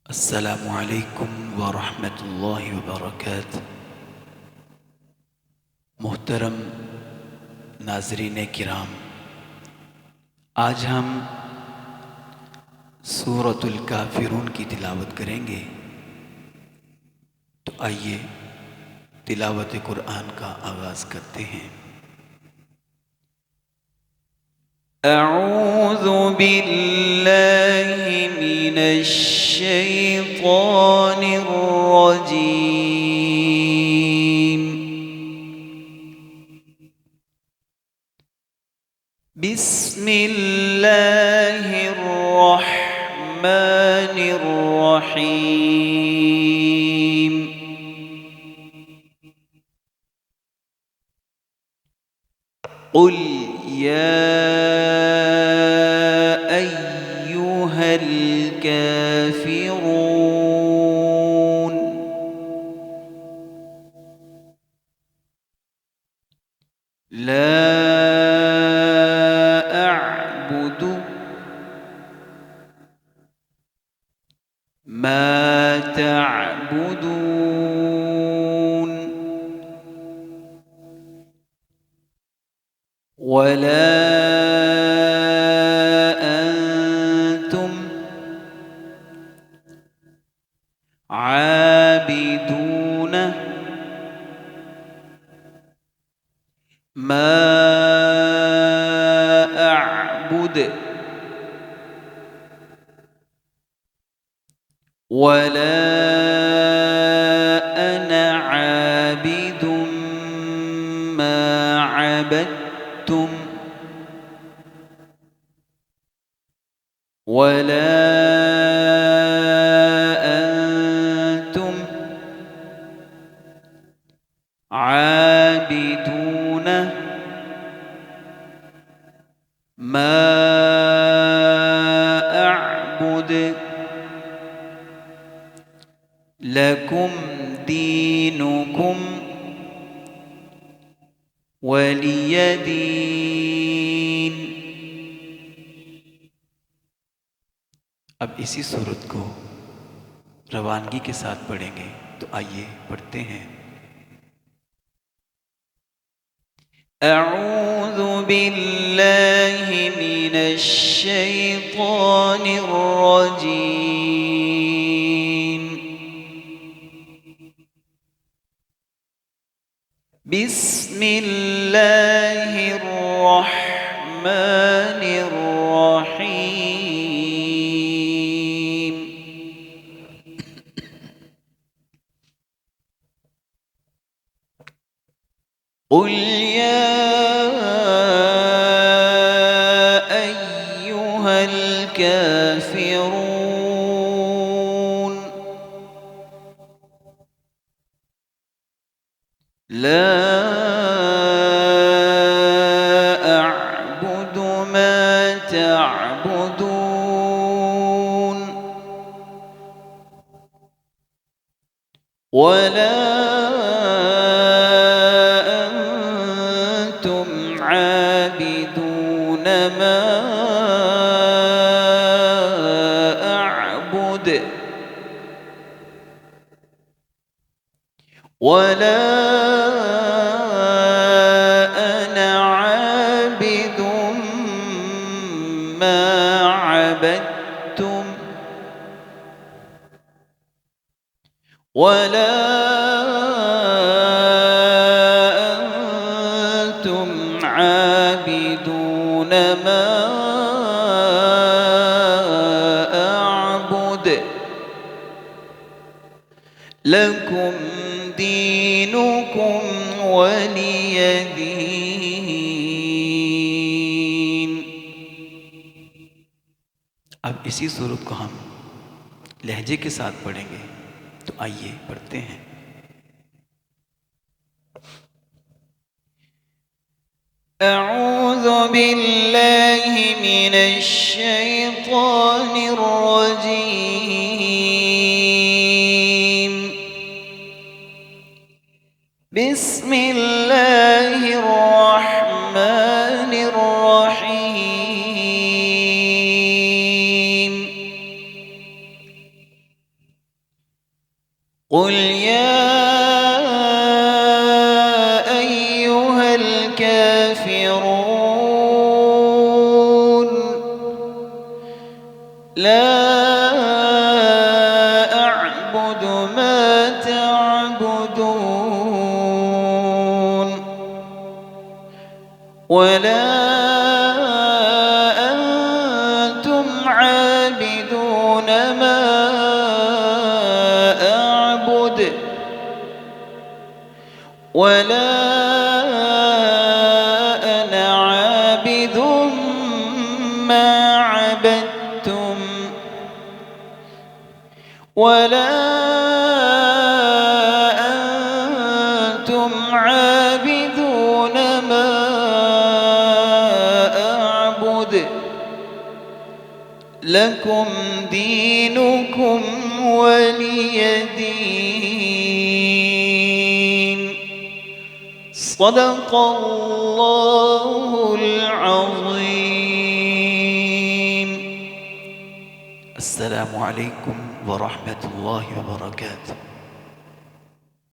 अस्सलामु अलैकुम व रहमतुल्लाहि व बरकातुहू। मोहतरम नाज़रीन किराम, आज हम सूरतुल काफ़िरून की तिलावत करेंगे। तो आइए तिलावत कुरान का आगाज़ करते हैं। अऊज़ु बिल्लाहि मिनश शैतानिर रजीम। बिस्मिल्लाहिर रहमानिर रहीम। क़ुल या अय्युहल काफ़िरून ला अअबुदु मा तअबुदून वला अंतुम आबिदून मा अअबुद वला अना आबिदुम मा अबदतुम वला अंतुम आबिदून मा अअबुद लकुम दीनुकुम वलिय दीन। अब इसी सूरत को रवानगी के साथ पढ़ेंगे। तो आइए पढ़ते हैं। अऊज़ु बिल्लाहि मिनश शैतानिर रजीम। बिस्मिल्लाहिर रहमानिर रहीम। क़ुल या अय्युहल काफ़िरून ला अअबुदु मा तअबुदून वला अंतुम आबिदून मा अअबुद वला अना आबिदुम मा अबदतुम वला अंतुम आबिदून मा अअबुद लकुम दीनुकुम वलिय दीन। अब इसी सूरत को हम लहजे के साथ पढ़ेंगे। तो आइए पढ़ते हैं। अऊज़ु बिल्लाहि मिनश शैतानिर रजीम। बिस्मिल्लाहिर रहमानिर रहीम। قل يا أيها الكافرون لا أعبد ما تعبدون ولا أنتم عابدون ما أعبد ولا أنا عابد ما عبدتم ولا أنتم عابدون ما أعبد لكم دينكم ولي دين. صدق الله العظيم. السلام عليكم ورحمة الله وبركاته.